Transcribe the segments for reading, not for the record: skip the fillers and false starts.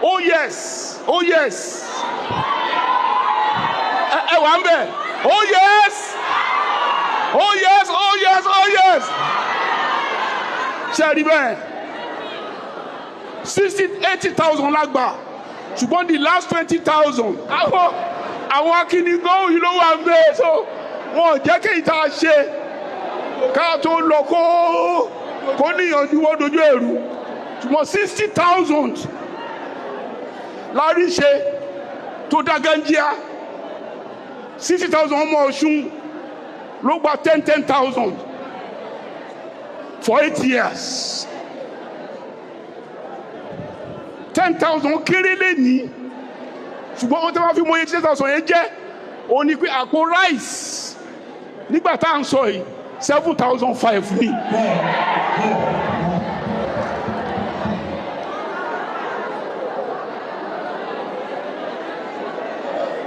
Oh yes, oh yes. Wà ń bẹ̀. Oh yes, oh yes, oh yes, oh yes. Ṣé ẹ rí bẹ́ẹ̀? 80,000 lágbà. Ṣùgbọ́n the last 20,000. Àwọn akínigbó yìí ló wà ń bẹ̀. So wọn jẹ́ kí ìta ṣe ká tó lọ kó níyànjú wọ́n dojú ẹ̀rù. Ṣùgbọ́n 60,000 lárí ṣe tó dágánjíá. 60,000 ọmọ Ọ̀ṣun ló gba 10,000 for 8 years. 10,000 kéré lé ní. Ṣùgbọ́n wọ́n tẹ́ wá fi mọ 80,000 yẹn jẹ́ ó ní pé àpò rice nígbà tá à ń sọ yìí 7,500 ní.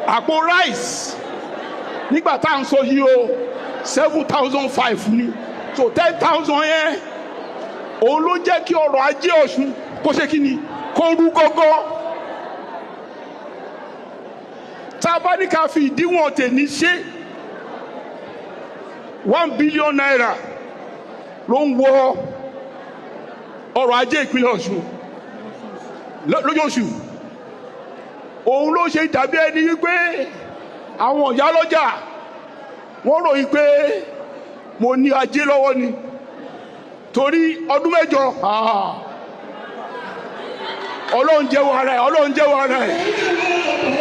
Àpò rice nígbà tá à ń sọ yìí o 7,500 ní. So 10,000 yẹn òun ló jẹ́ kí ọrọ̀ ajé Ọ̀ṣun kó ṣe kí ni kó rú gógó. Tá a bá ní ká fi ìdíwọ̀n tèmi ṣe 1 billion naira ló ń wọ ọrọ̀ ajé ìpínlẹ̀ Ọ̀ṣun lójooṣù. Òun ló ṣe dàbí ẹni wípé àwọn ìyá lọ́jà wọ́n ròyìn pé mo ní ajé lọ́wọ́ ni torí ọdún mẹ́jọ Ọlọ́run jẹ́wọ́ ara ẹ̀, Ọlọ́run jẹ́wọ́ ara ẹ̀.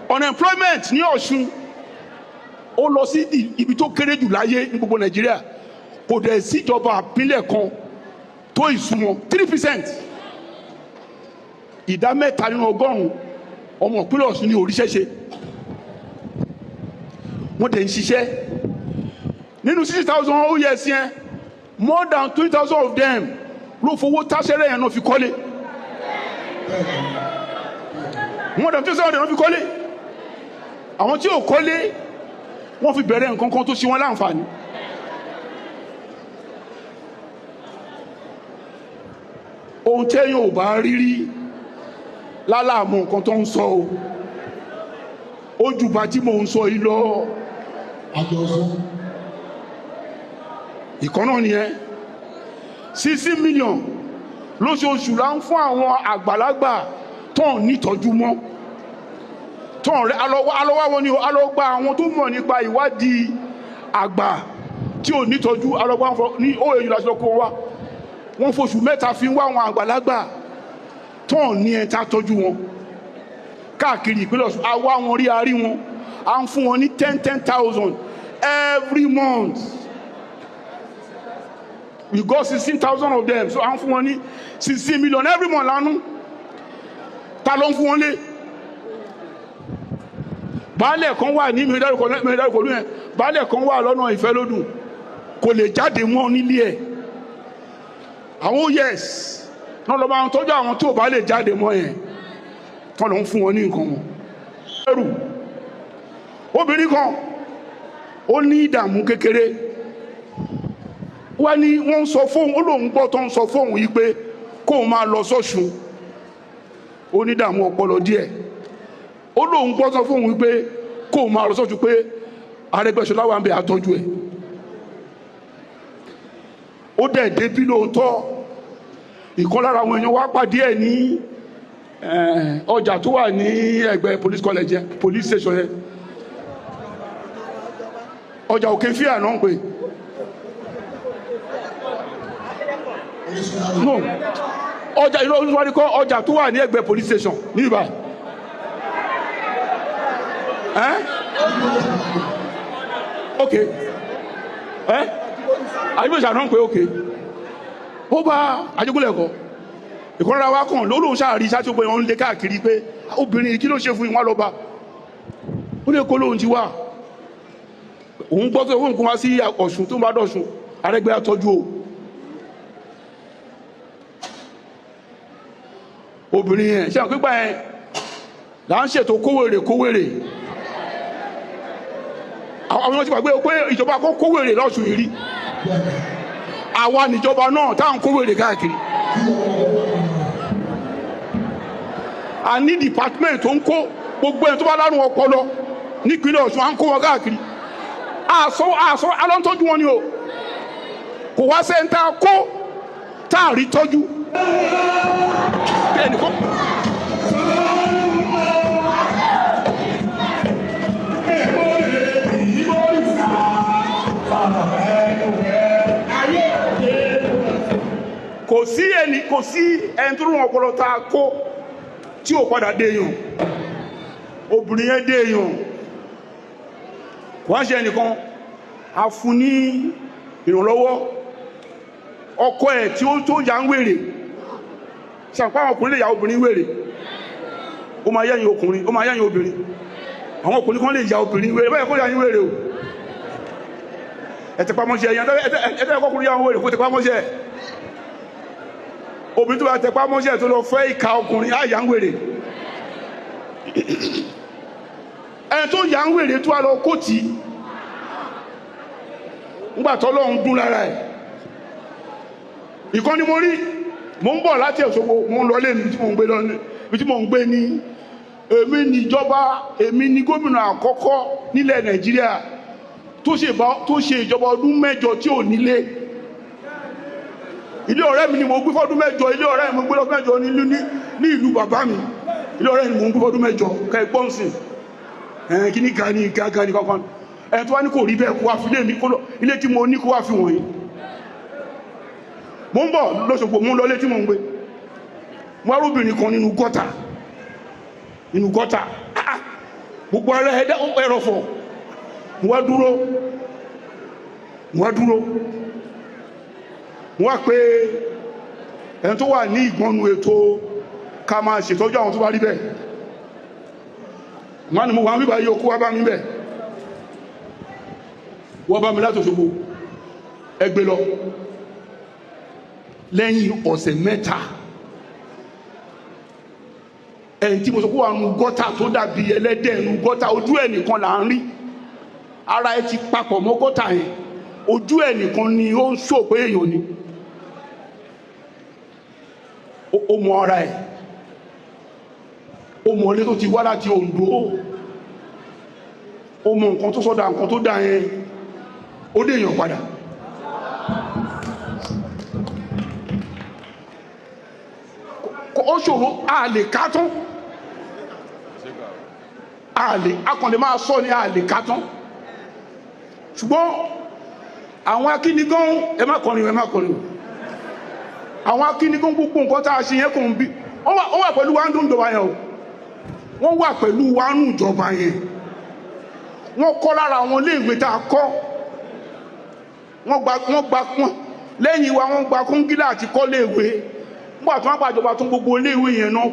Unemployment ní Ọ̀ṣun ó lọ sí ibi tó kéré jù láyé ní gbogbo Nàìjíríà. Kò dẹ̀ síjọba ìpínlẹ̀ kan tó ìsúnmọ́ 3%. Ìdá mẹ́ta nínú ọgọ́rùn-ún ọmọ ìpínlẹ̀ Ọ̀ṣun ní oríṣẹ́ ṣe. Wọ́n dẹ̀ ń ṣiṣẹ́. Nínú 60,000 ó yẹ sí ẹ more than 20,000 of them ló fowó táṣẹ́rẹ́ yẹn náà fi kọ́lé. More than 20,000 náà fi kọ́lé. Àwọn tí ò kọ́lé wọ́n fi bẹ̀rẹ̀ nǹkan kan tó ṣe wọ́n láǹfààní. Ohun tẹ́yìn ò bá rírí lálàmú nǹkan tó ń sọ o. Ó jù bá tí mò ń sọ yìí lọ. Ìkànnà nìyẹn 60 million lóṣooṣù là ń fún àwọn àgbàlagbà tó ń nítọ́jú mọ́. Tọ́n rẹ̀ alọ́wà wọn ni alọ́gbà àwọn tó mọ̀ nípa ìwádìí àgbà tí ò nítọ́jú alọ́gbà ní OAU lásìlọ́kọ́ wá. Wọ́n fóṣù mẹ́ta fi ń wá àwọn àgbàlagbà tọ́n ní ẹ̀ta tọ́jú wọn káàkiri ìpínlẹ̀ Ọ̀ṣun. A wá wọn rí arí wọn, a ń fún wọn ní 10,000 every month. We got 16,000 of them, so a ń fún wọn ní 16 million every month lánú. Ta ló ń fún wọn lé? Baálẹ̀ kan wà ní mẹ́rẹ́dárùkọ̀lú yẹn, baálẹ̀ kan wà lọ́nà Ìfẹ́lódùn, kò lè jáde mọ́ nílé ẹ̀. Àwọn yes náà lọ bá wọn tọ́jú àwọn tí ò bá lè jáde mọ́ yẹn tán lọ ń fún wọn ní nǹkan wọn. Ẹrù obìnrin kan ó ní ìdààmú kékeré wá ní wọ́n sọ fóun, ó lóun gbọ́ tó ń sọ fóun yìí pé kóun máa lọ sọ́ṣun. Ó ní ìdààmú ọpọlọ díẹ̀. Ó lóun gbọ́ sọ fóun wípé kó máa lọ sọ́jú pé Aregbesola wà ń bẹ àtọ́jú ẹ̀. Ó dẹ̀ débí lóòótọ́. Ìkan lára àwọn èèyàn wá pàdé ẹ̀ ní ọjà tó wà ní ẹgbẹ́ police college yẹn, police station yẹn. Ọjà òkè fíà náà ń pè. No, ọjà ìlú olùwárí kọ́ ọjà tó wà ní ẹgbẹ́ police station ní Ìbàdàn. Okay. Aregbesola náà ń pè okay. Ó bá Ajégúnlẹ̀ kọ́. Ìkọ́nra wa kàn lóòrùn sáàrí sáà tí ó pé wọ́n ń lé káàkiri pé obìnrin kí ló ṣe fún ìwọ́n lọ́ba. Ó lè kó lóhun ti wà. Òun gbọ́ tó òun kún wá sí Ọ̀ṣun tó ń bá dọ̀ṣun. Arẹ́gbẹ́ àtọ́jú o. obìnrin yẹn ṣé àwọn pípa yẹn là ń ṣètò kówèrè àwọn ọmọ ti gbàgbé pé ìjọba kó kówèrè lọ́sùn yìí rí àwa níjọba náà táwọn kówèrè káàkiri a ní department tó ń kó gbogbo ẹni tó bá lárùn ọpọlọ nípínlẹ̀ Ọ̀ṣun à ń kó wọn káàkiri àṣọ alọ́ntọ́jú wọn ni o kò wá sẹ́ńtà kó tá a rí tọ́jú bẹ́ẹ̀ ni kó. kò sí ẹni tó rún ọpọlọ tá a kó tí ò padà déyàn obìnrin yẹn déyàn kò wá ṣe ẹnìkan a fún ní ìrànlọ́wọ́ ọkọ ẹ̀ tí ó tó yà ń wèrè ṣàpá àwọn ọkùnrin lè yà obìnrin wèrè ó máa yẹ́yìn ọkùnrin ó máa yẹ́yìn obìnrin àwọn ọkùnrin kan lè yà obìnrin wèrè báyẹ̀ kó yà yín wèrè o ẹ̀tẹ̀pamọ́ṣẹ́ ẹ̀yàn ẹ̀tẹ̀kọ́kùnrin yà wèrè kó tẹ̀pamọ́ṣẹ́ obìnrin tó bá tẹ̀pamọ́ṣẹ́ tó lọ fẹ́ ìka ọkùnrin á yà ń wèrè ẹni tó yà ń wèrè tó wà lọ kóòtì ńgbà tọ́lọ́run dún lára ẹ̀ ìkan ni mo rí mo ń bọ̀ láti Òṣogbo mo ń lọ lé mi tí mo ń gbé lọ ní tí mo ń gbé ní èmi níjọba èmi ní gómìnà àkọ́kọ́ nílẹ̀ Nàìjíríà tó ṣe ìjọba ọdún 8 tí ò nílé ilé ọ̀rẹ́ mi ni mo gbé fọ́dún 8 ilé ọ̀rẹ́ mi mo gbé lọ́dún 8 ní ìlú bàbá mi ilé ọ̀rẹ́ mi mo gbé fọ́dún 8 ká ẹgbọ́n sìn kí ní gani kankan ẹni tó wá ní kò rí bẹ́ẹ̀ kó wá fi lé mi ilé tí mo ní kó wá fi wọ̀nyí mo ń bọ̀ lọ́sọ̀gbò mo ń lọ lé tí mo ń gbé mo arúbìnrin kan nínú gọ́tà gbogbo ara ẹrọ̀fọ̀ mo wá dúró mo wá pé ẹni tó wà ní ìgbọ́nu ètò ká máa ṣètọ́jú àwọn tó bá rí bẹ́ẹ̀ wọ́n ni mo wà ń bíbá yóò kó wá bá mi bẹ́ẹ̀ wọ́n bá mi láti Òṣogbo ẹgbẹ́ lọ lẹ́yìn ọ̀sẹ̀ 3 ẹni tí mo sọ pé wà nù gọ́tà tó dàbí ẹlẹ́dẹ̀ nù gọ́tà ojú ẹ̀ nìkan là ń rí ara ẹ ti papọ̀ mọ́ gọ́tà yẹn ojú ẹ̀ nìkan ni ó ń sọ pé èèyàn ni ó mọ ara ẹ̀ ó mọ ilé tó ti wá láti Oǹdó ó mọ nǹkan tó sọ́dà nǹkan tó dà yẹn ó dé èèyàn padà ó ṣòro a lè ká tán akọ̀lẹ̀ máa sọ ní a lè ká tán ṣùgbọ́n àwọn akínigan ẹ má kọrin àwọn akínigan gbogbo nǹkan tá a ṣe yẹn kò ń bí wọ́n wà pẹ̀lú wa ń dún ìjọba yẹn o wọ́n wà pẹ̀lú wa ń ìjọba yẹn wọ́n kọ́ lára àwọn iléèwé tá a kọ́ wọ́n gba lẹ́yìn wa wọ́n gba kóńgílà àti kọ́ léèwé nígbà tí wọ́n gbàjọba tún gbogbo iléèwé yẹn náà